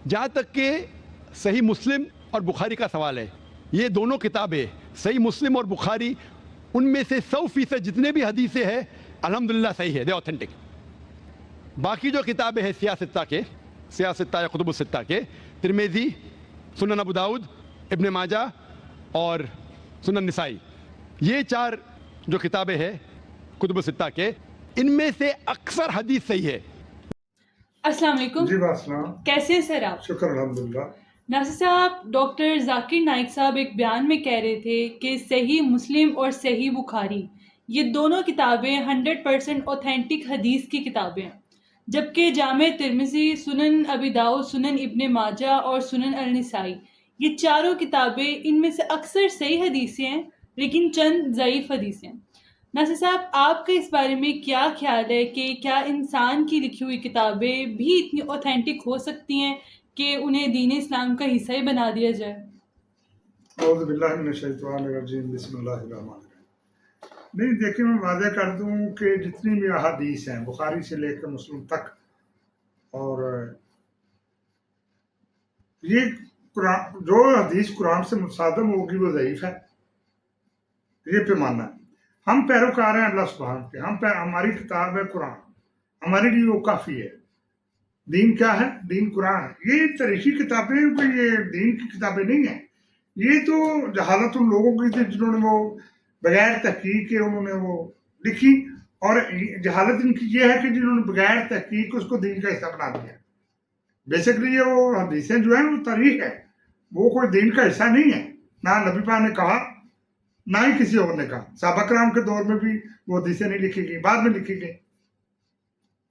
جہاں تک کہ صحیح مسلم اور بخاری کا سوال ہے، یہ دونوں کتابیں صحیح مسلم اور بخاری ان میں سے 100% جتنے بھی حدیثیں ہیں الحمدللہ صحیح ہے، دے اوتھینٹک۔ باقی جو کتابیں ہیں سیاستہ یا کتب الستہ کے، ترمذی، سنن ابو داؤد، ابن ماجہ اور سنن نسائی، یہ 4 جو کتابیں ہیں کتب الستہ کے، ان میں سے اکثر حدیث صحیح ہے۔ السلام علیکم۔ جی السلام، کیسے ہیں سر آپ؟ شکر الحمدللہ۔ ناصر صاحب، ڈاکٹر ذاکر نائک صاحب ایک بیان میں کہہ رہے تھے کہ صحیح مسلم اور صحیح بخاری یہ دونوں کتابیں 100% اوتھینٹک حدیث کی کتابیں ہیں، جبکہ جامع ترمذی، سنن ابی داؤد، سنن ابن ماجہ اور سنن النسائی یہ چاروں کتابیں ان میں سے اکثر صحیح حدیثیں ہیں لیکن چند ضعیف حدیثیں ہیں۔ ناصر صاحب، آپ کا اس بارے میں کیا خیال ہے کہ کیا انسان کی لکھی ہوئی کتابیں بھی اتنی اوتھینٹک ہو سکتی ہیں کہ انہیں دین اسلام کا حصہ ہی بنا دیا جائے؟ اعوذ باللہ من الشیطان الرجیم، بسم اللہ الرحمن الرحیم۔ نہیں، دیکھیں، میں واضح کر دوں کہ جتنی بھی احادیث ہیں بخاری سے لے کر مسلم تک، اور یہ قرآن، جو حدیث قرآن سے متصادم ہوگی وہ ضعیف ہے، یہ پیمانہ ہے۔ ہم پیروکار ہیں اللہ سبحانہ کے، ہماری کتاب ہے قرآن، ہمارے لیے وہ کافی ہے۔ دین کیا ہے؟ دین قرآن ہے۔ یہ تاریخی کتابیں، یہ دین کی کتابیں نہیں ہیں، یہ تو جہالت ان لوگوں کی تھی جنہوں نے وہ بغیر تحقیق کے انہوں نے وہ لکھی، اور جہالت ان کی یہ ہے کہ جنہوں نے بغیر تحقیق اس کو دین کا حصہ بنا دیا۔ بیسکلی یہ وہ حدیثیں جو ہیں وہ تاریخ ہے، وہ کوئی دین کا حصہ نہیں ہے۔ نہ نبی پاک نے کہا، نہ ہی کسی اور نے کہا۔ صحابہ کرام کے دور میں بھی وہ حدیثیں نہیں لکھی گئی، بعد میں لکھی گئی۔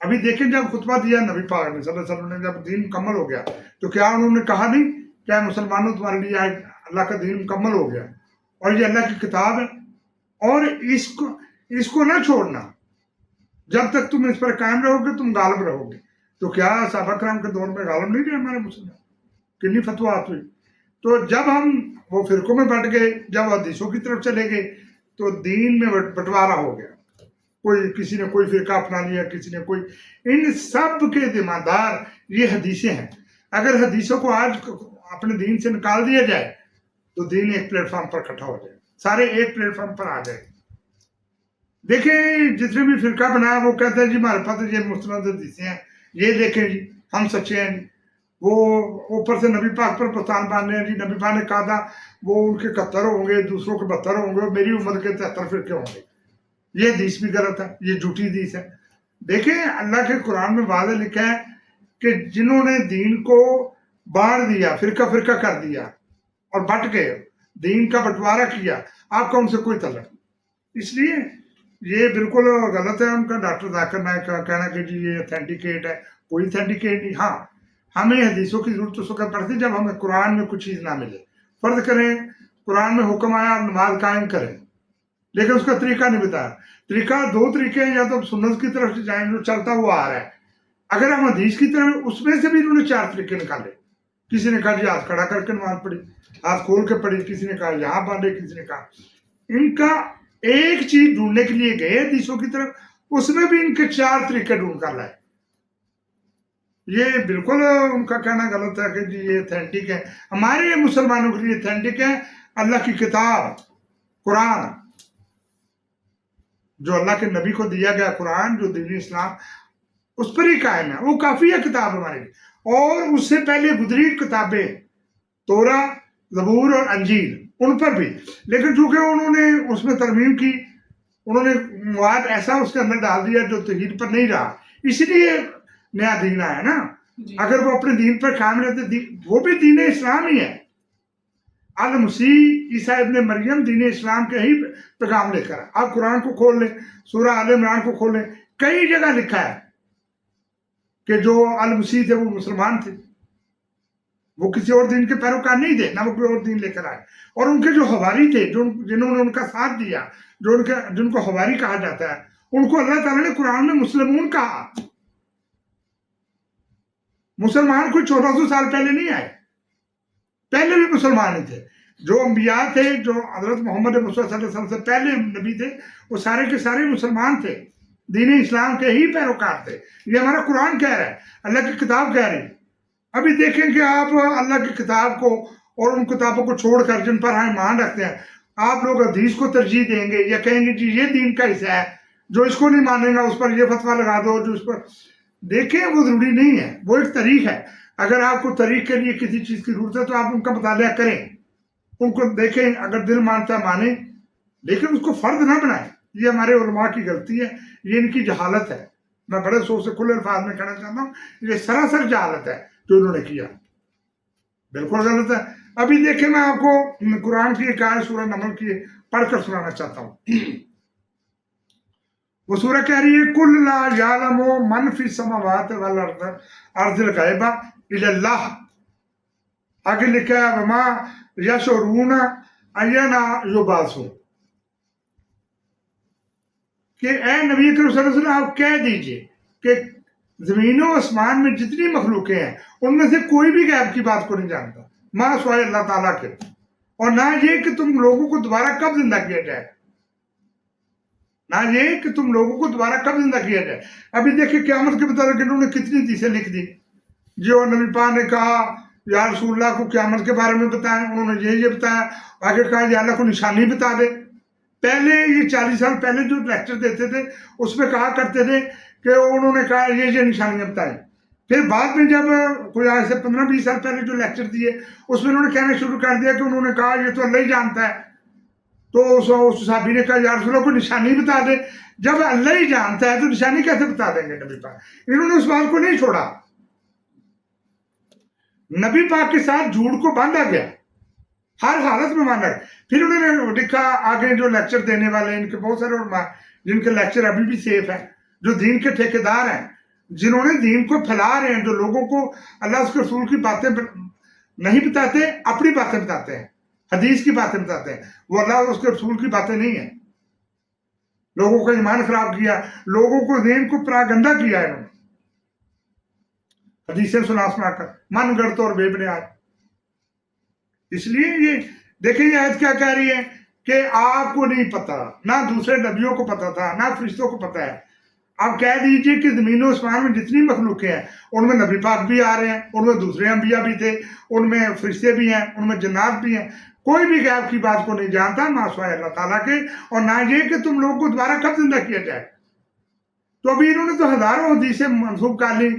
ابھی دیکھیں، جب خطبہ دیا نبی پاک نے صلی اللہ علیہ وسلم نے، جب دین مکمل ہو گیا تو کیا انہوں نے کہا نہیں کیا مسلمانوں تمہارے لیے اللہ کا دین مکمل ہو گیا اور یہ اللہ کی کتاب ہے، اور اس کو نہ چھوڑنا، جب تک تم اس پر قائم رہو گے تم غالب رہو گے۔ تو کیا صحابہ کرام کے دور میں غالب نہیں رہے ہمارے مسلمان؟ کتنی فتویٰ ہوئی۔ تو جب ہم وہ فرقوں میں بٹ گئے، جب حدیثوں کی طرف چلے گئے تو دین میں بٹوارا ہو گیا، کسی نے کوئی فرقہ اپنا لیا، کسی نے کوئی۔ ان سب کے ذمہ دار یہ حدیثیں ہیں۔ اگر حدیثوں کو آج اپنے دین سے نکال دیا جائے تو دین ایک پلیٹ فارم پر اکٹھا ہو جائے، سارے ایک پلیٹ فارم پر آ جائے۔ دیکھیں، جتنے بھی فرقہ بنایا وہ کہتا ہے جی ہمارے پاس یہ مستند حدیثیں ہیں، یہ دیکھیں جی ہم سچے ہیں جی۔ وہ اوپر سے نبی پاک پر پہچان باندھ رہے ہیں جی، نبی پاک نے کہا تھا وہ ان کے 71 ہوں گے، دوسروں کے 72 ہوں گے، میری امت کے 73 فرقے ہوں گے۔ یہ حدیث بھی غلط ہے، یہ جھوٹی حدیث ہے۔ دیکھیں، اللہ کے قرآن میں واضح لکھا ہے کہ جنہوں نے دین کو بانٹ دیا، فرقہ فرقہ کر دیا اور بٹ گئے، دین کا بٹوارا کیا، آپ کا ان سے کوئی تعلق نہیں۔ اس لیے یہ بالکل غلط ہے ان کا، ڈاکٹر ذاکر نائک کا کہنا کہ جی یہ اتھینٹیکیٹ ہے۔ کوئی اتھینٹیکیٹ نہیں۔ ہاں، ہمیں حدیثوں کی ضرورت اس وقت پڑتی جب ہمیں قرآن میں کچھ چیز نہ ملے۔ فرض کریں قرآن میں حکم آیا نماز قائم کریں، لیکن اس کا طریقہ نہیں بتایا۔ طریقہ 2 طریقے ہیں، یا تو سنت کی طرف سے جائیں جو چلتا ہوا آ رہا ہے، اگر ہم حدیث کی طرف، اس میں سے بھی انہوں نے 4 طریقے نکالے۔ کسی نے کہا جی ہاتھ کھڑا کر کے نماز پڑھی، ہاتھ کھول کے پڑھی، کسی نے کہا یہاں باندھے، کسی نے کہا۔ ان کا ایک چیز ڈھونڈنے کے لیے گئے حدیثوں کی طرف، اس میں بھی ان کے 4 طریقے ڈھونڈ کر لائے۔ یہ بالکل ان کا کہنا غلط ہے کہ جی یہ اتھینٹک ہے۔ ہمارے مسلمانوں کے لیے اتھینٹک ہے اللہ کی کتاب قرآن، جو اللہ کے نبی کو دیا گیا قرآن، جو دین اسلام اس پر ہی قائم ہے، وہ کافی ہے کتاب ہمارے لیے۔ اور اس سے پہلے گزری کتابیں تورا، زبور اور انجیل، ان پر بھی، لیکن چونکہ انہوں نے اس میں ترمیم کی، انہوں نے مواد ایسا اس کے اندر ڈال دیا جو توحید پر نہیں رہا، اس لیے نیا دین آیا نا۔ اگر وہ اپنے دین پر قائم رہتے، وہ بھی دین اسلام ہی ہے۔ المسیح عیسیٰ ابن مریم دین اسلام کے ہی پیغام لے کر۔ آپ قرآن کو کھول لیں، سورہ آل عمران کو کھول لیں، کئی جگہ لکھا ہے کہ جو المسیح تھے وہ مسلمان تھے، وہ کسی اور دین کے پیروکار نہیں تھے، نہ وہ کوئی اور دین لے کر آئے۔ اور ان کے جو حواری تھے، جنہوں نے ان کا ساتھ دیا، جن کو حواری کہا جاتا ہے، ان کو اللہ تعالیٰ نے قرآن میں مسلمون کہا۔ مسلمان کوئی 1400 سال پہلے نہیں آئے، پہلے بھی مسلمان ہی تھے۔ جو انبیاء تھے، جو حضرت محمد مصطفیٰ صلی اللہ علیہ وسلم سے پہلے نبی تھے، وہ سارے کے سارے مسلمان تھے، دین اسلام کے ہی پیروکار تھے۔ یہ ہمارا قرآن کہہ رہا ہے، اللہ کی کتاب کہہ رہی ہے۔ ابھی دیکھیں کہ آپ اللہ کی کتاب کو اور ان کتابوں کو چھوڑ کر جن پر ہم ایمان رکھتے ہیں، آپ لوگ حدیث کو ترجیح دیں گے یا کہیں گے جی یہ دین کا حصہ ہے، جو اس کو نہیں مانے گا اس پر یہ فتویٰ لگا دو، جو اس پر دیکھیں وہ ضروری نہیں ہے، وہ ایک طریق ہے۔ اگر آپ کو طریق کے لیے کسی چیز کی ضرورت ہے تو آپ ان کا مطالعہ کریں، ان کو دیکھیں، اگر دل مانتا ہے مانیں، لیکن اس کو فرض نہ بنائیں۔ یہ ہمارے علماء کی غلطی ہے، یہ ان کی جہالت ہے، میں بڑے افسوس سے کھلے الفاظ میں کہنا چاہتا ہوں، یہ سراسر جہالت ہے جو انہوں نے کیا، بالکل غلط ہے۔ ابھی دیکھیں میں آپ کو قرآن کی ایک آیت سورہ نمل کی پڑھ کر سنانا چاہتا ہوں۔ وہ سورہ کہہ رہی ہے کل لا یعلم من فی السماوات والارض الغیب الا اللہ، آگے لکھا ہے وما یشعرون اینا یبعثون، کہ اے نبی کریم صلی اللہ علیہ وسلم آپ کہہ دیجئے کہ زمین و آسمان میں جتنی مخلوقیں ہیں ان میں سے کوئی بھی غیب کی بات کو نہیں جانتا، ما سوائے اللہ تعالیٰ کے، اور نہ یہ کہ تم لوگوں کو دوبارہ کب زندہ کیا جائے، نہ یہ کہ تم لوگوں کو دوبارہ کب زندہ کیا جائے۔ ابھی دیکھیں قیامت کے متعلق انہوں نے کتنی حدیثیں لکھ دی، جو نبی پاک نے کہا یا رسول اللہ کو قیامت کے بارے میں بتائیں، انہوں نے یہ بتایا، آگے کہا یا اللہ کو نشانی بتا دے۔ پہلے یہ 40 سال پہلے جو لیکچر دیتے تھے اس میں کہا کرتے تھے کہ انہوں نے کہا یہ نشانیاں بتائیں، پھر بعد میں جب کوئی آج سے 15-20 سال پہلے جو لیکچر دیے اس میں انہوں نے کہنا شروع کر دیا کہ انہوں نے کہا یہ تو اللہ ہی جانتا ہے، تو اس صحابی نے کہا یا رسول اللہ کو نشانی بتا دے۔ جب اللہ ہی جانتا ہے تو نشانی کیسے بتا دیں گے نبی پاک؟ انہوں نے اس بات کو نہیں چھوڑا، نبی پاک کے ساتھ جھوٹ کو باندھا گیا، ہر حالت میں باندھا گیا۔ پھر انہوں نے لکھا آگے جو لیکچر دینے والے ہیں، ان کے بہت سارے علماء جن کے لیکچر ابھی بھی سیف ہیں، جو دین کے ٹھیکیدار ہیں، جنہوں نے دین کو پھیلا رہے ہیں، جو لوگوں کو اللہ اس کے رسول کی باتیں نہیں بتاتے، اپنی باتیں بتاتے ہیں، حدیث کی باتیں بتاتے ہیں، وہ اللہ اور اس کے رسول کی باتیں نہیں ہیں۔ لوگوں کا ایمان خراب کیا، لوگوں کو دین کو پراگندہ کیا ہے، انہوں نے حدیثیں سنا کر من گڑت اور بے بنیاد۔ اس لیے یہ دیکھیں یہ آیت کیا کہہ رہی ہے کہ آپ کو نہیں پتا، نہ دوسرے نبیوں کو پتا تھا، نہ فرشتوں کو پتا ہے۔ آپ کہہ دیجئے کہ زمین و آسمان میں جتنی مخلوقیں ہیں ان میں نبی پاک بھی آ رہے ہیں، ان میں دوسرے انبیاء بھی تھے، ان میں فرشتے بھی ہیں، ان میں جنات بھی ہیں، کوئی بھی غیب کی بات کو نہیں جانتا ما سوائے اللہ تعالیٰ کے، اور نہ یہ کہ تم لوگوں کو دوبارہ کب زندہ کیا جائے۔ تو ابھی انہوں نے تو ہزاروں حدیثیں منسوخ کر لی،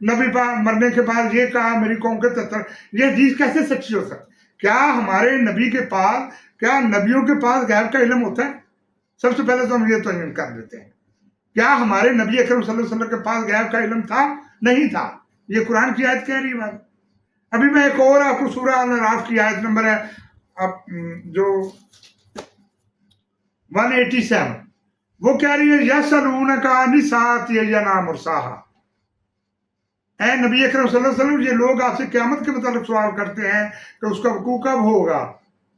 نبی پاک مرنے کے بعد یہ کہا میری قوم کے 73، یہ حدیث کیسے سچی ہو سکتی؟ کیا ہمارے نبی کے پاس، کیا نبیوں کے پاس غیب کا علم ہوتا ہے؟ سب سے پہلے تو ہم یہ تعین کر دیتے ہیں، کیا ہمارے نبی اکرم صلی اللہ علیہ وسلم کے پاس غیب کا علم تھا؟ نہیں تھا۔ یہ قرآن کی آیت کہہ رہی ہے بات۔ ابھی میں ایک اور آپ کو سورہ الاعراف کی آیت نمبر ہے جو 187، وہ کہہ رہی ہے یسألونک عن الساعۃ ایان مرساہا، اے نبی اکرم صلی اللہ علیہ وسلم یہ لوگ آپ سے قیامت کے متعلق سوال کرتے ہیں کہ اس کا وقوع کب ہوگا،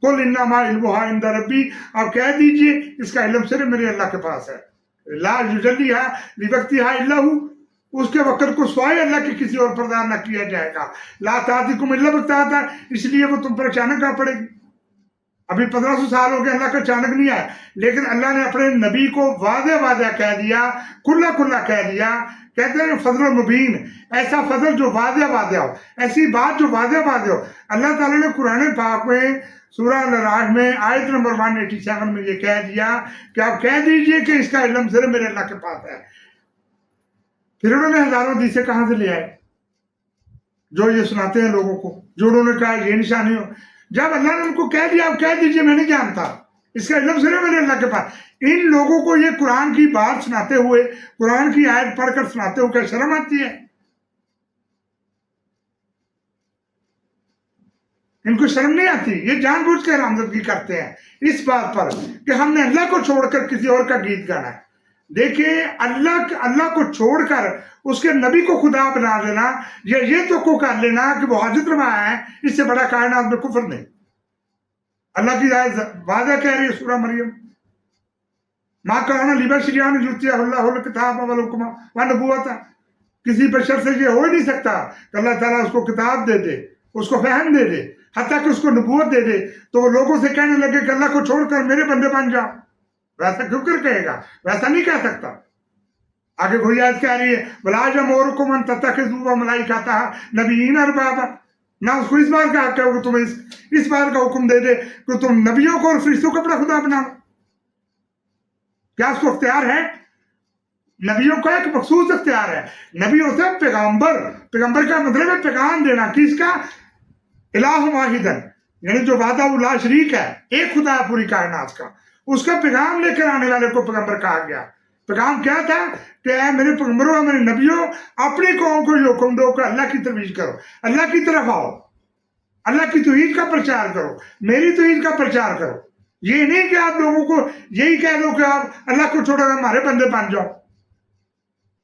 قل انما علمها عند ربی، آپ کہہ دیجئے اس کا علم صرف میرے اللہ کے پاس ہے، لا یجلیھا لوقتھا الا ھو، اس کے وقت کو سوائے اللہ کے کسی اور پر نہ کیا جائے گا، لا تأتیکم الا بغتۃ، اس لیے وہ تم پر اچانک آ پڑے گی۔ ابھی 1500 سال ہو گئے اللہ کا اچانک نہیں آیا، لیکن اللہ نے اپنے نبی کو واضح کہہ دیا، کھلا کہہ دیا، کہتے ہیں فضل مبین، ایسا فضل جو واضح ہو، ایسی بات جو واضح ہو۔ اللہ تعالیٰ نے قرآن پاک میں سورہ الاعراف میں آیت نمبر 187 میں یہ کہہ دیا کہ آپ کہہ دیجئے کہ اس کا علم صرف میرے اللہ کے پاس ہے۔ پھر انہوں نے ہزاروں حدیثیں کہاں سے لے آئے جو یہ سناتے ہیں لوگوں کو، جو انہوں نے کہا یہ نشانی ہو، جب اللہ نے ان کو کہہ دیا آپ کہہ دیجئے میں نہیں جانتا، اس کا علم صرف میرے اللہ کے پاس۔ ان لوگوں کو یہ قرآن کی بات سناتے ہوئے، قرآن کی آیت پڑھ کر سناتے ہوئے کیا شرم آتی ہے؟ ان کو شرم نہیں آتی؟ یہ جان بوجھ کر حرامزادگی کرتے ہیں اس بات پر کہ ہم نے اللہ کو چھوڑ کر کسی اور کا گیت گانا ہے۔ دیکھیں اللہ کو چھوڑ کر اس کے نبی کو خدا بنا دینا یا یہ تو کر لینا کہ وہ حاجت روا ہے، اس سے بڑا کائنات میں کفر نہیں۔ اللہ کی آیت واضح کہہ رہی ہے سورہ مریم، ما کان لبشر ان یؤتیہ اللہ الکتاب والحکم والنبوۃ، کسی بشر سے یہ ہو ہی نہیں سکتا کہ اللہ تعالیٰ اس کو کتاب دے دے، اس کو فہم دے دے، حتیٰ کہ اس کو نبوت دے دے تو وہ لوگوں سے کہنے لگے کہ اللہ کو چھوڑ کر میرے بندے بن جاؤ۔ ویسا کیوں کر کہے گا؟ ویسا نہیں کہہ سکتا۔ آگے وہی آیت کہہ رہی ہے ولا یامرکم ان تتخذوا ملائکۃ نبیین اربابا، نہ اس کو اس بات کا حق ہے کہ تمہیں اس بات کا حکم دے دے کہ تم نبیوں کو اور فرشتوں کو اپنا خدا بناؤ. کیا اس کو اختیار ہے؟ نبیوں کا ایک مخصوص اختیار ہے. نبی ہوتا ہے پیغمبر. پیغمبر کا مطلب ہے پیغام دینا. کس کا؟ الہ واحدن، یعنی جو وحدہ لا شریک ہے، ایک خدا ہے پوری کائنات کا، اس کا پیغام لے کر آنے والے کو پیغمبر کہا گیا. پیغام کیا تھا کہ اے میرے پیغمبروں، میرے نبیوں، اپنی قوم کو یہ حکم دو کہ اللہ کی ترویج کرو، اللہ کی طرف آؤ، اللہ کی توحید کا پرچار کرو، میری توحید کا پرچار کرو. یہ نہیں کہ آپ لوگوں کو یہی کہہ دو کہ آپ اللہ کو چھوڑ کر ہمارے بندے بن جاؤ.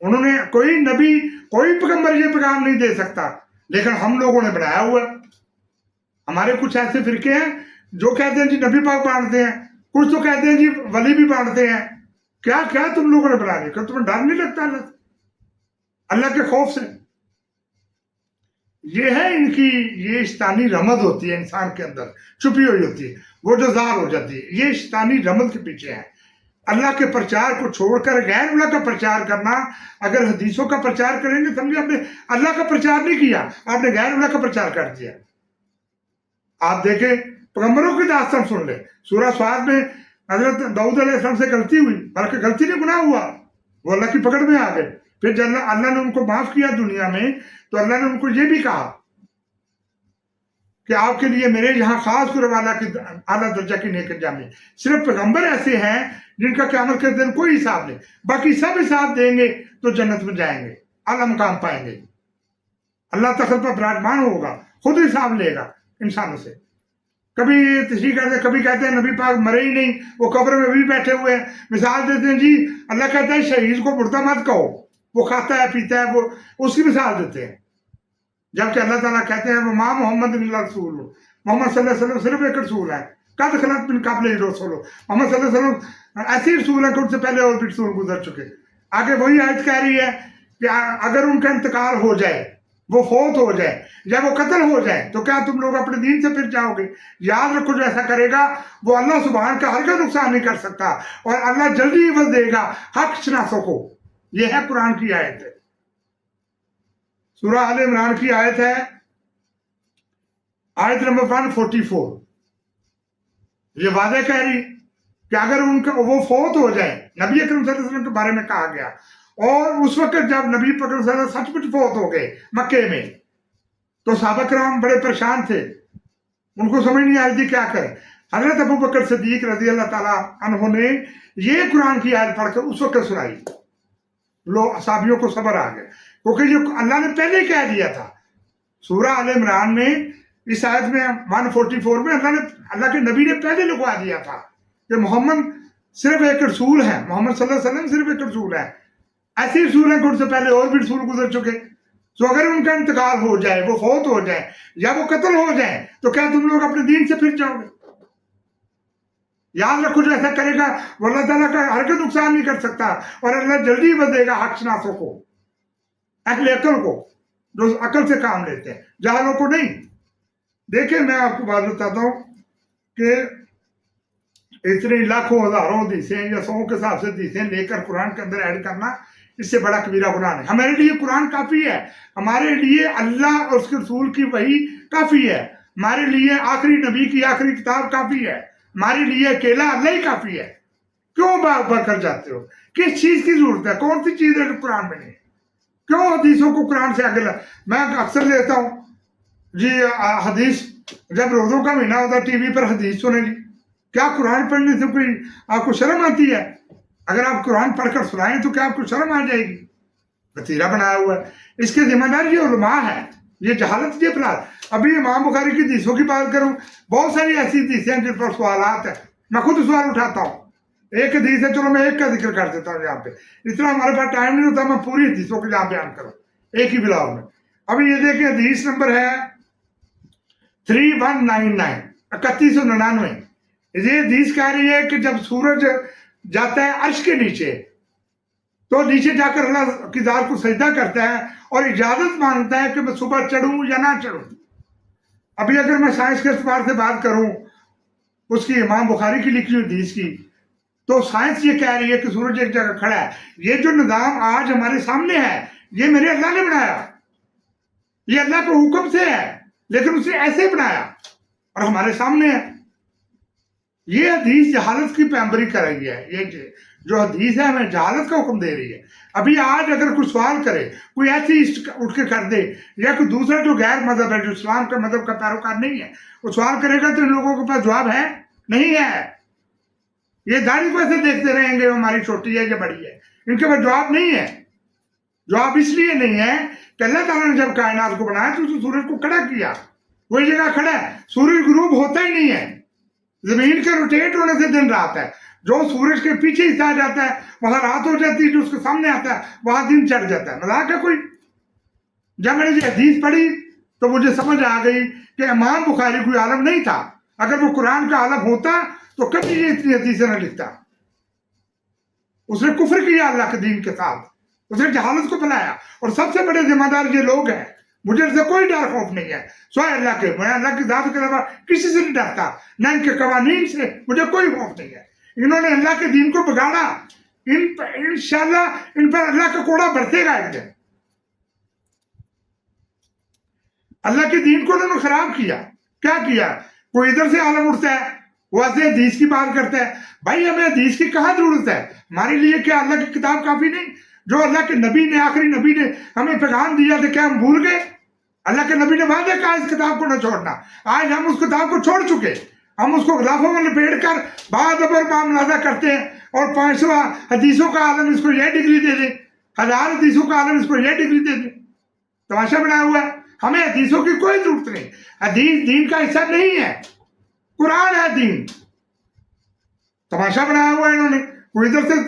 انہوں نے کوئی نبی، کوئی پیغمبر یہ پیغام نہیں دے سکتا، لیکن ہم لوگوں نے بنایا ہوا ہے. ہمارے کچھ ایسے فرقے ہیں جو کہتے ہیں جی نبی پاک باندھتے ہیں، کچھ تو کہتے ہیں جی ولی بھی باندھتے ہیں. کیا کیا تم لوگوں نے بنا لیا؟ کہ تمہیں ڈر نہیں لگتا اللہ کے خوف سے؟ یہ ہے ان کی یہ شیطانی رمد ہوتی ہے انسان کے اندر چھپی ہوئی ہوتی ہے، وہ جو ظاہر ہو جاتی ہے. یہ شیطانی رمد کے پیچھے ہے. اللہ کے پرچار کو چھوڑ کر غیر اللہ کا پرچار کرنا. اگر حدیثوں کا پرچار کریں گے سمجھے آپ نے اللہ کا پرچار نہیں کیا، آپ نے غیر اللہ کا پرچار کر دیا. آپ دیکھیں پیغمبروں کی داستان سن لیں. سورہ سعد میں حضرت داؤد علیہ السلام سے غلطی ہوئی، بلکہ غلطی نہیں گناہ ہوا، وہ اللہ کی پکڑ میں آ گئے. پھر جب اللہ نے ان کو معاف کیا دنیا میں، تو اللہ نے ان کو یہ بھی کہا کہ آپ کے لیے میرے یہاں خاص قرب اعلیٰ درجہ کی نیک انجامی. صرف پیغمبر ایسے ہیں جن کا قیامت کے دن کوئی حساب نہیں، باقی سب حساب دیں گے تو جنت میں جائیں گے، اعلیٰ مقام پائیں گے. اللہ تخت پر براجمان ہوگا، خود حساب لے گا انسانوں سے. کبھی تشریح کرتے ہیں، کبھی کہتے ہیں نبی پاک مرے ہی نہیں، وہ قبر میں بھی بیٹھے ہوئے ہیں. مثال دیتے ہیں جی اللہ کہتا ہے شہید کو مردہ مت کہو، وہ کھاتا ہے پیتا ہے، وہ اس کی مثال دیتے ہیں. جبکہ اللہ تعالیٰ کہتے ہیں وما محمد الا رسول، محمد صلی اللہ علیہ وسلم صرف ایک رسول ہے. قد خلت من قبلہ الرسل، محمد صلی اللہ علیہ وسلم ایسے رسول ہیں کہ ان سے پہلے اور بھی رسول گزر چکے. آگے وہی آیت کہہ رہی ہے کہ اگر ان کا انتقال ہو جائے، وہ فوت ہو جائے یا وہ قتل ہو جائے، تو کیا تم لوگ اپنے دین سے پھر جاؤ گے؟ یاد رکھو جو ایسا کرے گا وہ اللہ سبحان کا ہرگز نقصان نہیں کر سکتا، اور اللہ جلدی عوض دے گا حق شناسوں کو. یہ ہے قرآن کی آیت ہے. سورہ آل عمران کی آیت ہے، آیت نمبر 144. یہ واضح کہہ رہی کہ اگر ان کا وہ فوت ہو جائے، نبی اکرم صلی اللہ علیہ وسلم کے بارے میں کہا گیا، اور اس وقت جب نبی اکرم صلی اللہ علیہ وسلم سچ مچ فوت ہو گئے مکے میں، تو صحابہ کرام بڑے پریشان تھے، ان کو سمجھ نہیں آئی تھی کیا کریں. حضرت ابو بکر صدیق رضی اللہ تعالیٰ عنہ نے یہ قرآن کی آیت پڑھ کر اس وقت سنائی. لوگ صحابیوں کو صبر آ گئے، کیونکہ یہ اللہ نے پہلے کہہ دیا تھا. سورہ آل عمران میں اس آیت میں 144 میں اللہ کے نبی نے پہلے لکھوا دیا تھا کہ محمد صرف ایک رسول ہے، محمد صلی اللہ علیہ وسلم صرف ایک رسول ہے. ایسے رسول ہیں کہ ان سے پہلے اور بھی رسول گزر چکے. تو اگر ان کا انتقال ہو جائے، وہ فوت ہو جائے یا وہ قتل ہو جائے، تو کیا تم لوگ اپنے دین سے پھر جاؤ گے؟ یاد رکھو جو ایسا کرے گا وہ اللہ تعالیٰ کا ہرگز نقصان نہیں کر سکتا، اور اللہ جلدی بدلے گا حق شناسوں کو، اہل عقل کو، جو عقل سے کام لیتے ہیں، جاہلوں کو نہیں. دیکھیں میں آپ کو بات بتاتا ہوں کہ اتنے لاکھوں ہزاروں حدیثیں یا 100 کے حساب سے حدیثیں لے کر قرآن کے اندر ایڈ کرنا، اس سے بڑا کبیرہ گناہ نہیں. ہمارے لیے قرآن کافی ہے، ہمارے لیے اللہ اور اس کے رسول کی وحی کافی ہے، ہمارے لیے آخری نبی کی آخری کتاب کافی ہے، ہمارے لیے اکیلا اللہ ہی کافی ہے. کیوں بھاگ کر جاتے ہو؟ کس چیز کی ضرورت ہے؟ کون سی چیز ہے جو قرآن میں نہیں ہے؟ کیوں حدیثوں کو قرآن سے آگے میں اکثر لیتا ہوں جی حدیث، جب روزوں کا مہینہ ہوتا ہے ٹی وی پر حدیث سنیں گی، کیا قرآن پڑھنے سے کوئی آپ کو شرم آتی ہے؟ اگر آپ قرآن پڑھ کر سنائیں تو کیا آپ کو شرم آ جائے گی؟ وتیرہ بنایا ہوا ہے. اس کے ذمہ دار یہ علماء ہے، یہ جہالت یہ اپرادھ. ابھی امام بخاری کی حدیثوں کی بات کروں، بہت ساری ایسی حدیثیں ہیں جن پر سوالات ہیں. میں خود سوال اٹھاتا ہوں. ایک حدیث ہے، چلو میں ایک کا ذکر کر دیتا ہوں یہاں پہ، اتنا ہمارے پاس ٹائم نہیں ہوتا میں پوری حدیثوں کو یہاں بیان کروں ایک ہی بلاگ میں. ابھی یہ دیکھیں حدیث نمبر ہے 3199 3199. یہ حدیث کہہ رہی ہے کہ جب سورج جاتا ہے عرش کے نیچے تو نیچے جا کر اللہ کی ذات کو سجدہ کرتا ہے اور اجازت مانگتا ہے کہ میں صبح چڑھوں یا نہ چڑھوں. ابھی اگر میں سائنس کے اعتبار سے بات کروں اس کی امام بخاری کی لکھی ہوئی حدیث کی، تو سائنس یہ کہہ رہی ہے کہ سورج ایک جگہ کھڑا ہے. یہ جو نظام آج ہمارے سامنے ہے یہ میرے اللہ نے بنایا, یہ اللہ کے حکم سے ہے, لیکن اسے ایسے بنایا اور ہمارے سامنے ہے. یہ حدیث جہالت کی پیمبری کر رہی ہے. یہ جو حدیث ہے ہمیں جہالت کا حکم دے رہی ہے. ابھی آج اگر کوئی سوال کرے, کوئی ایسی اٹھ کے کر دے, یا کوئی دوسرا جو غیر مذہب ہے, جو اسلام کا مذہب کا پیروکار نہیں ہے, وہ سوال کرے گا تو ان لوگوں کے پاس جواب ہے نہیں ہے. یہ داڑھی کو ایسے دیکھتے رہیں گے ہماری چھوٹی ہے یا بڑی ہے, ان کے پاس جواب نہیں ہے. جواب اس لیے نہیں ہے کہ اللہ تعالیٰ نے جب کائنات کو بنایا تو سورج کو کھڑا کیا, وہی جگہ کھڑا ہے. سورج غروب ہوتا ہی نہیں ہے, زمین کے روٹیٹ ہونے سے دن رات ہے. جو سورج کے پیچھے حصہ آ جاتا ہے وہاں رات ہو جاتی ہے, جو اس کے سامنے آتا ہے وہاں دن چڑھ جاتا ہے. مذاق ہے کوئی؟ جب میں نے یہ حدیث پڑھی تو مجھے سمجھ آ گئی کہ امام بخاری کوئی عالم نہیں تھا. اگر وہ قرآن کا عالم ہوتا تو کبھی یہ اتنی حدیثیں نہ لکھتا. اس نے کفر کیا اللہ کے دین کے ساتھ, اس نے جہالت کو پھیلایا. اور سب سے بڑے ذمہ دار یہ لوگ ہیں. مجھے ان سے کوئی ڈر خوف نہیں ہے سوائے اللہ کے. میں اللہ کی ذات کے علاوہ کسی سے نہیں ڈرتا, نہ ان کے قوانین سے مجھے کوئی خوف نہیں ہے. انہوں نے اللہ کے دین کو بگاڑا, انشاءاللہ ان پر اللہ کا کوڑا برسے گا ایک دن. اللہ کے دین کو انہوں نے خراب کیا. کیا کیا؟ کوئی ادھر سے عالم اٹھتا ہے, وہ ایسے حدیث کی بات کرتا ہے. بھائی ہمیں حدیث کی کہاں ضرورت ہے؟ ہمارے لیے کیا اللہ کی کتاب کافی نہیں؟ جو اللہ کے نبی نے, آخری نبی نے ہمیں پیغام دیا تھا, کیا ہم بھول گئے؟ اللہ کے نبی نے وعدہ کہا اس کتاب کو نہ چھوڑنا. آج ہم اس کتاب کو چھوڑ چکے. ہم اس کو غلافوں میں لپیٹ کر بعد ابر معاملہ کرتے ہیں, اور 500 حدیثوں کا عالم اس کو یہ ڈگری دے دیں, 1000 حدیثوں کا عالم اس کو یہ ڈگری دے دیں. تماشا بنایا ہوا ہے. ہمیں حدیثوں کی کوئی ضرورت نہیں. حدیث دین کا حصہ نہیں ہے, قرآن ہے دین. تماشا بنایا ہوا ہے انہوں نے. کوئی ادھر سے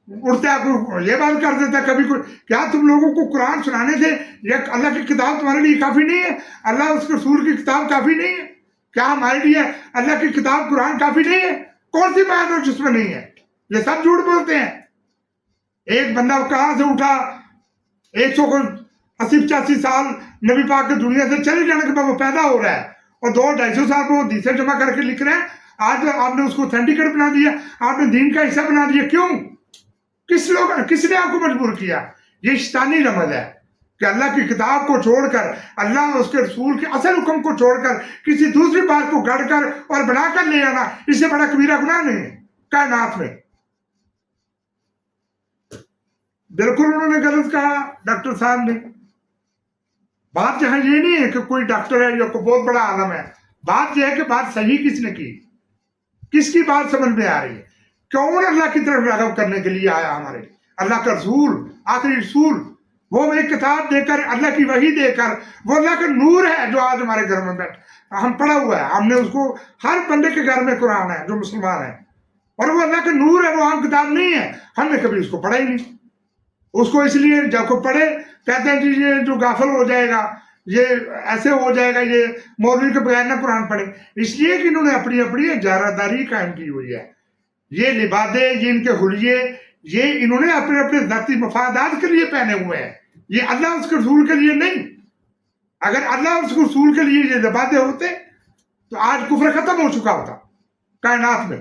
اٹھتا ہے, کوئی یہ بات کر دیتا ہے, کبھی کوئی. کیا تم لوگوں کو قرآن سنانے سے یہ اللہ کی کتاب تمہارے لیے کافی نہیں ہے؟ اللہ اس کے رسول کی کتاب کافی نہیں ہے؟ کیا ہمارے لیے اللہ کی کتاب قرآن کافی نہیں ہے؟ کون سی بات ہے جس میں نہیں ہے؟ یہ سب جھوٹ بولتے ہیں. ایک بندہ کہاں سے اٹھا, 180-85 سال نبی پاک کی دنیا سے چلے جانے کے بعد وہ پیدا ہو رہا ہے, اور 200-250 سال میں وہ حدیثیں جمع کر کے لکھ رہے ہیں. آج آپ نے اس کو اتھینٹیکیٹ بنا دیا, آپ نے دین کا حصہ بنا دیا. کیوں؟ کس نے آپ کو مجبور کیا؟ یہ شیطانی رمز ہے کہ اللہ کی کتاب کو چھوڑ کر, اللہ اور اس کے رسول کے اصل حکم کو چھوڑ کر کسی دوسری بات کو گڑھ کر اور بنا کر لے آنا, اس سے بڑا کبیرہ گناہ نہیں ہے کائنات میں. بالکل انہوں نے غلط کہا ڈاکٹر صاحب نے. بات یہاں یہ نہیں ہے کہ کوئی ڈاکٹر ہے یا کوئی بہت بڑا عالم ہے. بات یہ ہے کہ بات صحیح کس نے کی, کس کی بات سمجھ میں آ رہی ہے, کون اللہ کی طرف راغب کرنے کے لیے آیا ہمارے لیے. اللہ کا رسول, آخری رسول, وہ ایک کتاب دے کر, اللہ کی وحی دے کر, وہ اللہ کا نور ہے جو آج ہمارے گھر میں ہم پڑھا ہوا ہے. ہم نے اس کو, ہر بندے کے گھر میں قرآن ہے جو مسلمان ہے, اور وہ اللہ کا نور ہے, وہ عام کتاب نہیں ہے. ہم نے کبھی اس کو پڑھا ہی نہیں. اس کو اس لیے جب کو پڑھے کہتے ہیں کہ یہ جو غافل ہو جائے گا, یہ ایسے ہو جائے گا, یہ مولوی کے بغیر نہ قرآن پڑھے. اس لیے کہ انہوں نے اپنی اپنی اجارہ داری قائم کی ہوئی ہے. یہ لبادے, یہ ان کے حلیے, یہ انہوں نے اپنے اپنے ذاتی مفادات کے لیے پہنے ہوئے ہیں. یہ اللہ اس کے رسول کے لیے نہیں. اگر اللہ اس کے رسول کے لیے یہ لبادے ہوتے تو آج کفر ختم ہو چکا ہوتا کائنات میں.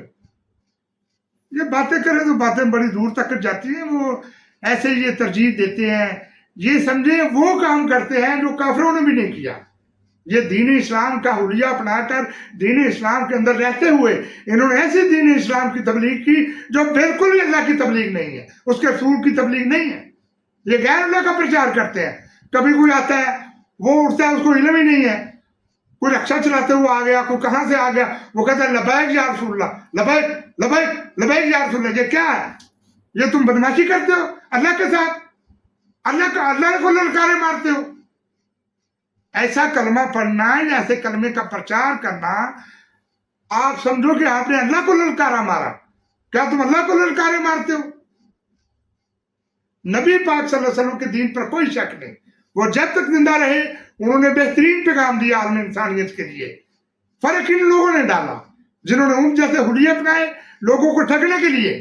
یہ باتیں کریں تو باتیں بڑی دور تک جاتی ہیں. وہ ایسے یہ ترجیح دیتے ہیں, یہ سمجھیں وہ کام کرتے ہیں جو کافروں نے بھی نہیں کیا. یہ دین اسلام کا حلیہ اپنا کر دین اسلام کے اندر رہتے ہوئے انہوں نے ایسی دین اسلام کی تبلیغ کی جو بالکل بھی اللہ کی تبلیغ نہیں ہے, اس کے رسول کی تبلیغ نہیں ہے. یہ غیر اللہ کا پرچار کرتے ہیں. کبھی کوئی آتا ہے, وہ اٹھتا ہے, اس کو علم ہی نہیں ہے, کوئی رکشہ چلاتے ہوئے آ گیا, کوئی کہاں سے آ گیا, وہ کہتا ہے لبیک یا رسول اللہ, لبیک لبیک لبیک یا رسول اللہ. یہ کیا ہے؟ یہ تم بدماشی کرتے ہو اللہ کے ساتھ, اللہ کو للکارے مارتے ہو. ایسا کلمہ پڑھنا یا ایسے کلمے کا پرچار کرنا, آپ سمجھو کہ آپ نے اللہ کو للکارا مارا. کیا تم اللہ کو للکارے مارتے ہو؟ نبی پاک صلی اللہ علیہ وسلم کے دین پر کوئی شک نہیں. وہ جب تک زندہ رہے انہوں نے بہترین پیغام دیا عالم انسانیت کے لیے. فرق ان لوگوں نے ڈالا جنہوں نے ان جیسے حلیے اپنائے لوگوں کو ٹھگنے کے لیے.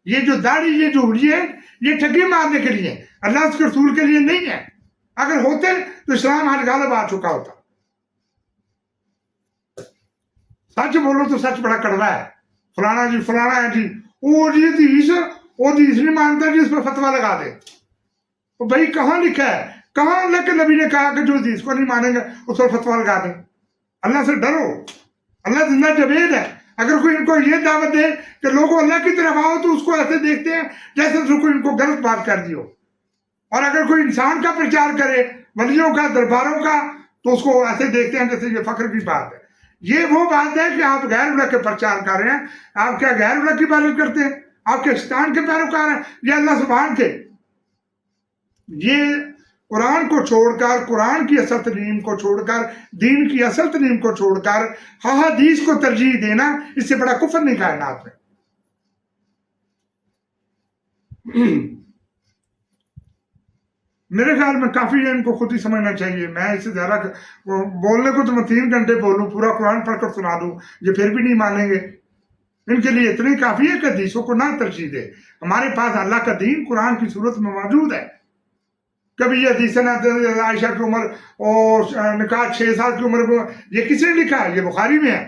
یہ جو داڑھی, یہ جو حلیے, یہ ٹھگی مارنے کے لیے, اللہ اس کے رسول کے لیے نہیں ہے. اگر ہوتے تو اسلام آج غالب آ چکا ہوتا. سچ بولو تو سچ بڑا کڑوا ہے. فلانا جی فلانا ہے جی, وہ جی حدیث وہ حدیث نہیں مانتا جس پر فتوا لگا دے. تو بھائی کہاں لکھا ہے, کہاں اللہ کے نبی نے کہا کہ جو حدیث کو نہیں مانیں گے اس پر فتوا لگا دیں؟ اللہ سے ڈرو, اللہ زندہ جاوید ہے. اگر کوئی ان کو یہ دعوت دے کہ لوگوں اللہ کی طرف آؤ تو اس کو ایسے دیکھتے ہیں جیسے کوئی ان کو غلط بات کر دی ہو. اور اگر کوئی انسان کا پرچار کرے, ولیوں کا, درباروں کا, تو اس کو ایسے دیکھتے ہیں جیسے یہ فخر کی بات ہے. یہ وہ بات ہے کہ آپ غیر اللہ کے پرچار کر رہے ہیں. آپ کیا غیر اللہ کی عبادت کرتے ہیں؟ آپ کے شیطان کے پیروکار ہیں یا اللہ سبحان کے؟ یہ قرآن کو چھوڑ کر, قرآن کی اصل تعلیم کو چھوڑ کر, دین کی اصل تعلیم کو چھوڑ کر حدیث کو ترجیح دینا, اس سے بڑا کفر نہیں کائنات میں. میرے خیال میں کافی ہے, ان کو خود ہی سمجھنا چاہیے. میں اس سے زیادہ بولنے کو تو میں 3 گھنٹے بولوں, پورا قرآن پڑھ کر سنا دوں, یہ پھر بھی نہیں مانیں گے. ان کے لیے اتنی کافی ہے کہ حدیثوں کو نہ ترجیح دے. ہمارے پاس اللہ کا دین قرآن کی صورت میں موجود ہے. کبھی یہ حدیث نہ عائشہ کی عمر اور نکاح 6 سال کی عمر میں, یہ کس نے لکھا ہے؟ یہ بخاری میں ہے.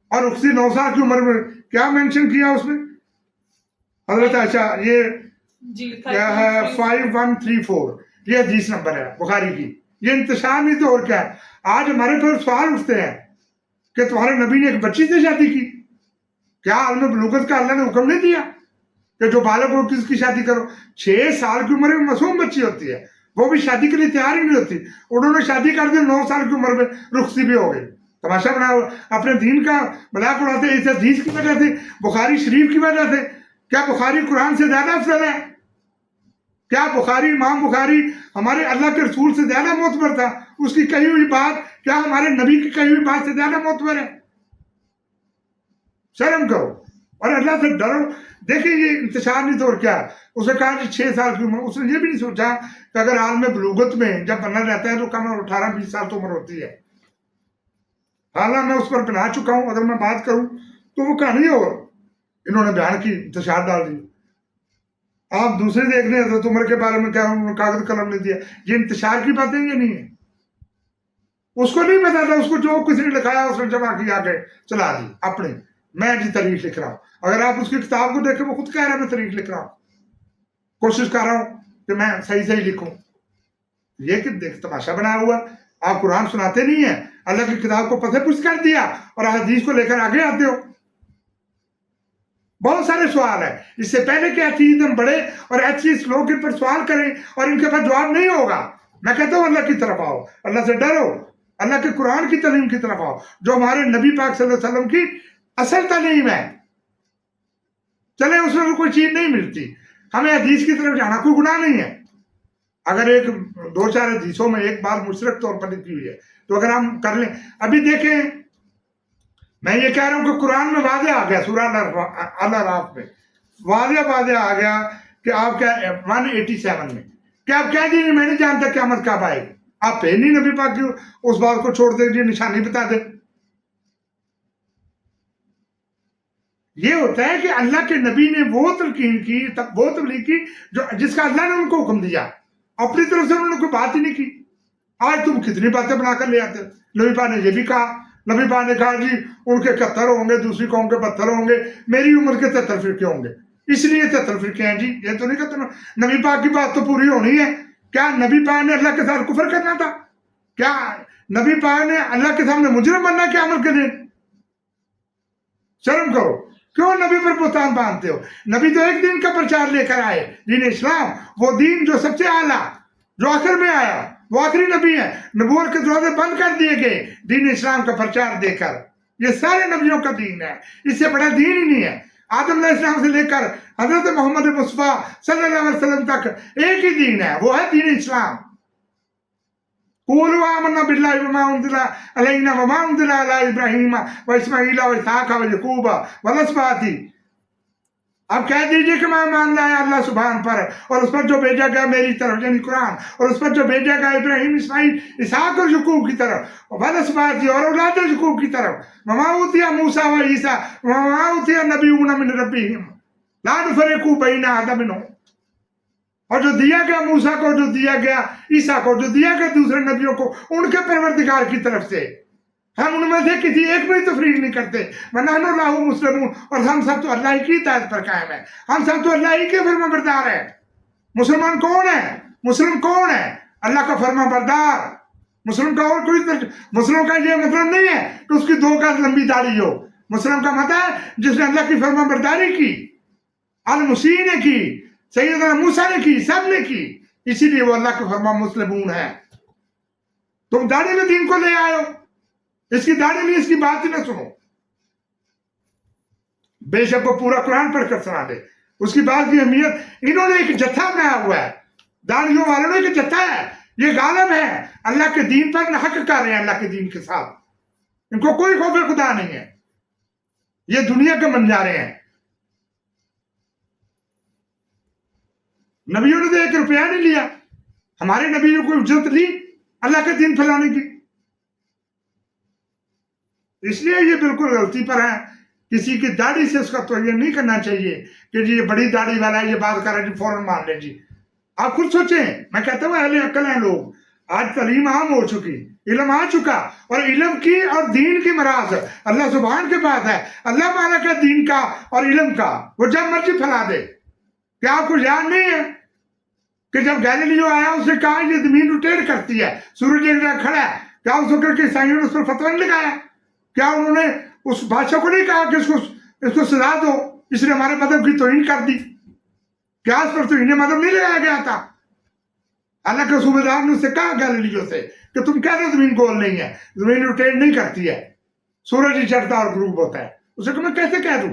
اور اسی 9 سال کی عمر میں کیا مینشن کیا اس میں حضرت عائشہ؟ یہ کیا ہے 5134, یہ حدیث نمبر ہے بخاری کی. یہ انتشار نہیں تو اور کیا ہے. آج ہمارے پاس سوال اٹھتے ہیں کہ تمہارے نبی نے ایک بچی سے شادی کی. کیا عالم بلوغت کا اللہ نے حکم نہیں دیا کہ جو بالغ ہو کس کی شادی کرو؟ 6 سال کی عمر میں معصوم بچی ہوتی ہے, وہ بھی شادی کے لیے تیار ہی نہیں ہوتی. انہوں نے شادی کر دی, 9 سال کی عمر میں رخصتی بھی ہو گئی. تماشا بنا, اپنے دین کا مذاق اڑاتے اس حدیث کی وجہ سے, بخاری شریف کی وجہ سے. کیا بخاری قرآن سے زیادہ افضل ہے؟ کیا بخاری, امام بخاری ہمارے اللہ کے رسول سے زیادہ معتبر تھا؟ اس کی کہی ہوئی بات کیا ہمارے نبی کی کہی ہوئی بات سے زیادہ معتبر ہے؟ شرم کرو اور اللہ سے ڈرو. دیکھیں یہ انتشار نہیں تو اور کیا. اس نے کہا کہ 6 سال کی عمر, اس نے یہ بھی نہیں سوچا کہ اگر عالم بلوغت میں جب بننا رہتا ہے تو کم 18-20 سال تو عمر ہوتی ہے. حالانکہ میں اس پر بنا چکا ہوں, اگر میں بات کروں تو وہ کہانی ہو انہوں نے بیان کی, انتشار ڈال دی. آپ دوسرے دیکھ لیں حضرت عمر کے بارے میں کیا کاغذ قلم نے دیا. یہ انتشار کی باتیں یہ نہیں ہے. اس کو نہیں پتا تھا, اس کو جو کسی نے لکھایا اس نے جمع کیا کے چلا دی اپنے. میں جی تاریخ لکھ رہا ہوں. اگر آپ اس کی کتاب کو دیکھیں, وہ خود کہہ رہا ہے میں تاریخ لکھ رہا ہوں, کوشش کر رہا ہوں کہ میں صحیح لکھوں. یہ کہ دیکھ تماشا بنایا ہوا. آپ قرآن سناتے نہیں ہیں, اللہ کی کتاب کو پسے پوچھ کر دیا اور حدیث کو لے کر آگے آتے ہو. بہت سارے سوال ہیں. اس سے پہلے کہ ایسی ہم بڑے اور ایسی لوگ ان پر سوال کریں اور ان کے پاس جواب نہیں ہوگا, میں کہتا ہوں اللہ کی طرف آؤ, اللہ سے ڈرو, اللہ کے قرآن کی تعلیم کی طرف آؤ جو ہمارے نبی پاک صلی اللہ علیہ وسلم کی اصل تعلیم ہے. چلے اس میں کوئی چیز نہیں ملتی, ہمیں حدیث کی طرف جانا کوئی گناہ نہیں ہے. اگر 2-4 حدیثوں میں ایک بات مشترک طور پر لکھی ہوئی ہے تو اگر ہم کر لیں. ابھی دیکھیں, میں یہ کہہ رہا ہوں کہ قرآن میں واضح آ گیا, سورہ الاعراف میں واضح آ گیا کہ آپ کیا 187 میں کہ آپ کہہ دیجیے میں نہیں جانتا قیامت کب آئے گی. آپ پہ نہیں نبی پاک کی اس بات کو چھوڑ دیں, نشانی بتا دیں. یہ ہوتا ہے کہ اللہ کے نبی نے وہ تلقین کی, وہ تبلیغ کی جس کا اللہ نے ان کو حکم دیا. اپنی طرف سے انہوں نے کوئی بات ہی نہیں کی. آج تم کتنی باتیں بنا کر لے آتے. نبی پاک نے یہ بھی کہا, نبی پاک نے کہا جی ان کے 71 ہوں گے, دوسری قوم کے 72 ہوں گے, میری عمر کے 73 فرقے ہوں گے, اس لیے 73 فرقے ہیں. جی یہ تو نہیں کہتے نبی پاک کی بات تو پوری ہونی ہے. کیا نبی پاک نے اللہ کے ساتھ کفر کرنا تھا؟ کیا نبی پاک نے اللہ کے سامنے مجرم بننا کیا عمل کے دن؟ شرم کرو. کیوں نبی پر بہتان باندھتے ہو؟ نبی تو ایک دین کا پرچار لے کر آئے, دین اسلام, وہ دین جو سب سے اعلیٰ, جو آخر میں آیا, وہ آخری نبی ہے. نبوت کے دروازے بند کر دیے گئے دین اسلام کا پرچار دے کر. یہ سارے نبیوں کا دین ہے, اس سے بڑا دین ہی نہیں ہے. آدم علیہ السلام سے لے کر حضرت محمد مصطفیٰ صلی اللہ علیہ وسلم تک ایک ہی دین ہے, وہ ہے دین اسلام. قولوا آمنا باللہ وما انزل علینا وما انزل علی ابراہیم واسماعیل واسحاق ویعقوب والاسباط. اب کہہ دیجئے کہ میں مان لایا اللہ سبحان پر, اور اس پر جو بھیجا گیا میری طرف یعنی قرآن, اور اس پر جو بھیجا گیا ابراہیم, اسماعیل, اسحاق اور یعقوب کی طرف, والاسباط اور اولاد یعقوب کی طرف. وما اوتی موسیٰ و عیسیٰ وما اوتی النبیون من ربہم لا نفرق بین احد منہم. اور جو دیا گیا موسیٰ کو, جو دیا گیا عیسیٰ کو, جو دیا گیا دوسرے نبیوں کو ان کے پروردگار کی طرف سے, ہم ان میں سے کسی ایک میں تفریق نہیں کرتے. وَنَحْنُ لَهُ مُسْلِمُونَ، اور ہم سب تو اللہ ہی کی اطاعت پر قائم ہیں، ہم سب تو اللہ ہی کے فرما بردار ہیں. مسلمان کون ہے؟ مسلم کون ہے؟ اللہ کا فرما بردار. مسلم کا اور کوئی مسلم کا یہ مطلب نہیں ہے کہ اس کی 2 گز لمبی داڑھی ہو. مسلم کا مطلب ہے جس نے اللہ کی فرما برداری کی. المسیح نے کی، سیدنا موسیٰ نے کی، سب نے کی، اسی لیے وہ اللہ کے فرما مسلمون ہے. تم داڑھی میں دین کو لے آئے ہو، اس کی داڑھی میں اس کی بات ہی نہ سنو. بے شک وہ پورا قرآن پڑھ کر سنا دے. اس کی بات کی اہمیت، انہوں نے ایک جتھا بنایا ہوا ہے، داڑھیوں والوں نے ایک جتھا ہے، یہ غالب ہے، اللہ کے دین پر نحق کر رہے ہیں، اللہ کے دین کے ساتھ. ان کو کوئی خوف خدا نہیں ہے، یہ دنیا کے بن جا رہے ہیں. نبیوں نے تو 1 روپیہ نہیں لیا، ہمارے نبی نے کوئی اجرت لی اللہ کے دین پھیلانے کی؟ اس لیے یہ بالکل غلطی پر ہے. کسی کی داڑھی سے اس کا تو یہ نہیں کرنا چاہیے کہ جی یہ بڑی داڑھی والا ہے، یہ بات کر رہا ہے، جی فوراً مان لیں. جی آپ خود سوچیں. میں کہتا ہوں اہل عقل ہیں لوگ. آج تعلیم عام ہو چکی، علم آ چکا، اور علم کی اور دین کی مراز اللہ سبحان کے پاس ہے. اللہ مالک ہے دین کا اور علم کا، وہ جب مرضی پھیلا دے. کیا آپ کو یاد نہیں ہے کہ جب گیلیلیو آیا اس نے کہا یہ زمین روٹیٹ کرتی ہے، سورج ایک جگہ کھڑا ہے؟ کیا اس وقت کے عیسائیوں نے اس پر فتویٰ نہیں لگایا؟ کیا انہوں نے اس بادشاہ کو نہیں کہا کہ اس کو سزا دو، اس نے ہمارے مذہب کی توہین کر دی؟ کیا اس پر توہین مذہب نہیں لگایا گیا تھا؟ اللہ کے صوبے دار نے اس سے کہا گیلیلیو سے کہ تم کہہ دو زمین گول نہیں ہے، زمین روٹیٹ نہیں کرتی ہے، سورج ہی چڑھتا اور غروب ہوتا ہے. اسے کہ میں کیسے کہہ دوں؟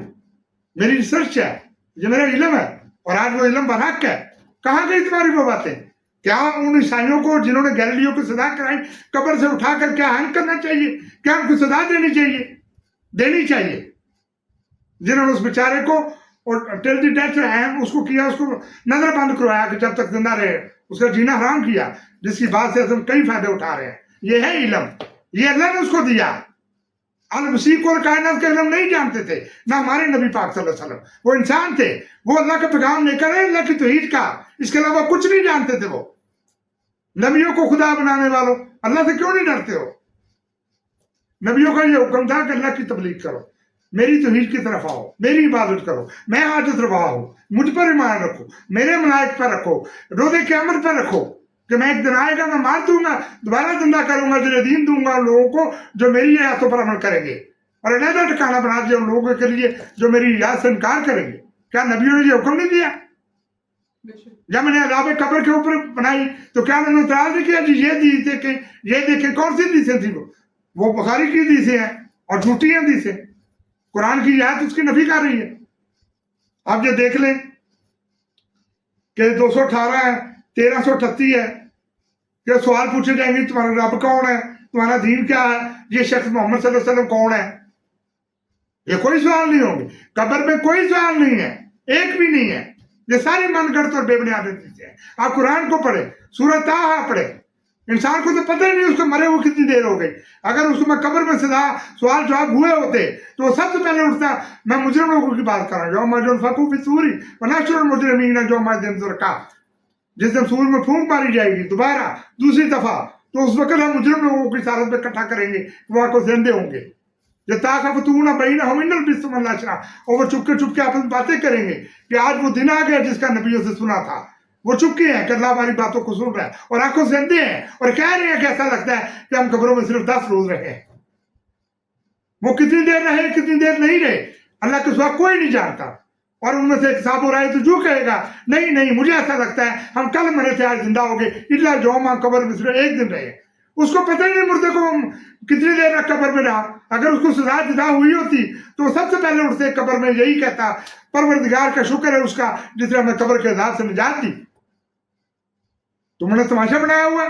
میری ریسرچ ہے، یہ میرا علم ہے، اور آج وہ علم برحق ہے. کہاں گئی تمہاری وہ باتیں؟ کیا ان عیسائیوں کو جنہوں نے گیلیلیو کو سزا کرائی قبر سے اٹھا کر کیا ہینگ کرنا چاہیے؟ کیا ان کو سزا دینی چاہیے؟ دینی چاہیے. جنہوں نے اس بیچارے کو ٹل دی ڈیتھ اس کو کیا، اس کو نظر بند کروایا کہ جب تک زندہ رہے، اس کا جینا حرام کیا، جس کی بات سے ہم کئی فائدے اٹھا رہے ہیں. یہ ہے علم، یہ اللہ نے اس کو دیا. المسیح کو اور کائنات کا علم نہیں جانتے تھے، نہ ہمارے نبی پاک صلی اللہ علیہ وسلم. وہ انسان تھے، وہ اللہ کا پیغام لے کر اللہ کی توحید کا، اس کے علاوہ کچھ نہیں جانتے تھے. وہ نبیوں کو خدا بنانے والوں، اللہ سے کیوں نہیں ڈرتے ہو؟ نبیوں کا یہ حکم تھا کہ اللہ کی تبلیغ کرو، میری توحید کی طرف آؤ، میری عبادت کرو، میں حاجت روا ہوں، مجھ پر ایمان رکھو، میرے ملائک پر رکھو، روزے قیامت پر رکھو کہ میں ایک دن آئے گا، میں مار دوں گا، دوبارہ زندہ کروں گا، جو دین دوں گا ان لوگوں کو جو میری آیاتوں پر عمل کریں گے، اور علیحدہ ٹھکانہ بنا دیا ان لوگوں کے لیے جو میری یاد سے انکار کریں گے. کیا نبیوں نے یہ حکم نہیں دیا؟ جب میں نے عذاب قبر کے اوپر بنائی تو کیا انہوں نے اعتراض نہیں کیا جی یہ حدیث دیکھیں، یہ دیکھیں؟ کون سی حدیثیں تھیں؟ وہ بخاری کی حدیثیں ہیں اور جھوٹی حدیثیں. قرآن کی آیت اس کی نفی کر رہی ہے. آپ یہ دیکھ لیں کہ 218 ہے، 1338 ہے کہ سوال پوچھے جائیں گے تمہارا رب کون ہے، تمہارا دین کیا ہے، یہ شخص محمد صلی اللہ علیہ وسلم کون ہے؟ یہ کوئی سوال نہیں ہوں گے. قبر میں کوئی سوال نہیں ہے، ایک بھی نہیں ہے. یہ ساری من گڑت اور بے بنیاد چیزیں ہیں. آپ قرآن کو پڑھیں، سورہ طٰہٰ پڑھیں. انسان کو تو پتہ ہی نہیں اس کو مرے ہوئے کتنی دیر ہو گئی. اگر اس میں قبر میں سوال جواب ہوئے ہوتے تو وہ سب سے پہلے اٹھتا. میں مجرم لوگوں کی بات کر رہا ہوں، یوم ينفخ فی الصور ونحشر المجرمین یوم زرقا. جس دن سور میں پھونک ماری جائے گی دوبارہ دوسری دفعہ، تو اس وقت ہم مجرم لوگوں کی حالت میں اکٹھا کریں گے، وہ آپ کو زندے ہوں گے. یتخافتون بینہم ان لبثتم الا عشرا، اور وہ چپ کے آپس میں باتیں کریں گے کہ آج وہ دن آ گیا جس کا نبیوں سے سنا تھا. وہ چپکے ہیں کہ اللہ ہماری باتوں کو سن رہا ہے، اور آنکھوں سے اندھے ہیں اور کہہ رہے ہیں کہ ایسا لگتا ہے کہ ہم قبروں میں صرف 10 روز رہے ہیں. وہ کتنی دیر رہے کتنی دیر نہیں رہے اللہ کے سوا کوئی نہیں جانتا. اور ان میں سے ایک صاحب ہو رہا ہے تو جو کہے گا نہیں مجھے ایسا لگتا ہے ہم کل مرے تھے آج زندہ ہو گئے، الا یوما قبر میں صرف 1 دن رہے. اس کو پتہ ہی نہیں مردے کو کتنی دیر تک قبر میں رہا. اگر اس کو سزا جدا ہوئی ہوتی تو وہ سب سے پہلے اٹھتے قبر میں یہی کہتا پروردگار کا شکر ہے اس کا جس نے ہمیں قبر کے عذاب سے نجات دی. تم نے تماشا بنایا ہوا،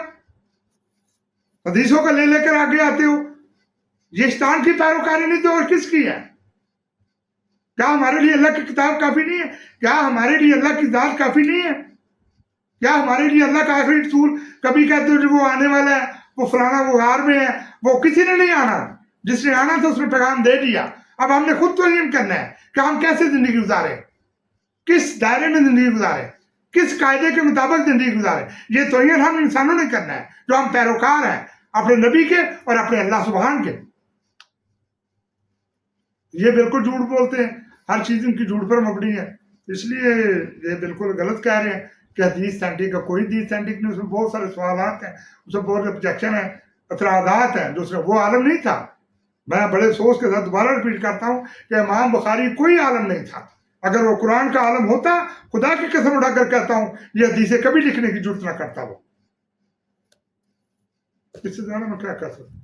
حدیثوں کا لے کر آگے آتے ہو. یہ شیطان کی پیروکاری نہیں تو اور کس کی ہے؟ کیا ہمارے لیے اللہ کی کتاب کافی نہیں ہے؟ کیا ہمارے لیے اللہ کی ذات کافی نہیں ہے؟ کیا ہمارے لیے اللہ کا آخری رسول کبھی کہتے ہو جو وہ آنے والا ہے، وہ فلانا وہ غار میں ہے؟ وہ کسی نے نہیں آنا، جس نے آنا تھا اس نے پیغام دے دیا. اب ہم نے خود تعین کرنا ہے کہ ہم کیسے زندگی گزارے، کس دائرے میں زندگی گزارے، کس قاعدے کے مطابق زندگی گزارے. یہ توہین ہم انسانوں نے کرنا ہے جو ہم پیروکار ہیں اپنے نبی کے اور اپنے اللہ سبحان کے. یہ بالکل جھوٹ بولتے ہیں، ہر چیز ان کی جھوٹ پر مبنی ہے، اس لیے یہ بالکل غلط کہہ رہے ہیں کہ حدیث سینٹک ہے. کوئی حدیث سینٹک نہیں، اس میں بہت سارے سوالات ہیں، اس میں بہت آبجیکشن ہیں، اعتراضات ہیں. دوسرا وہ عالم نہیں تھا. میں بڑے افسوس کے ساتھ دوبارہ ریپیٹ کرتا ہوں کہ امام بخاری کوئی عالم نہیں تھا. اگر وہ قرآن کا عالم ہوتا، خدا کی قسم اٹھا کر کہتا ہوں یہ حدیثیں کبھی لکھنے کی ضرورت نہ کرتا. وہ اس سے زیادہ میں کیا کر سکتا ہوں.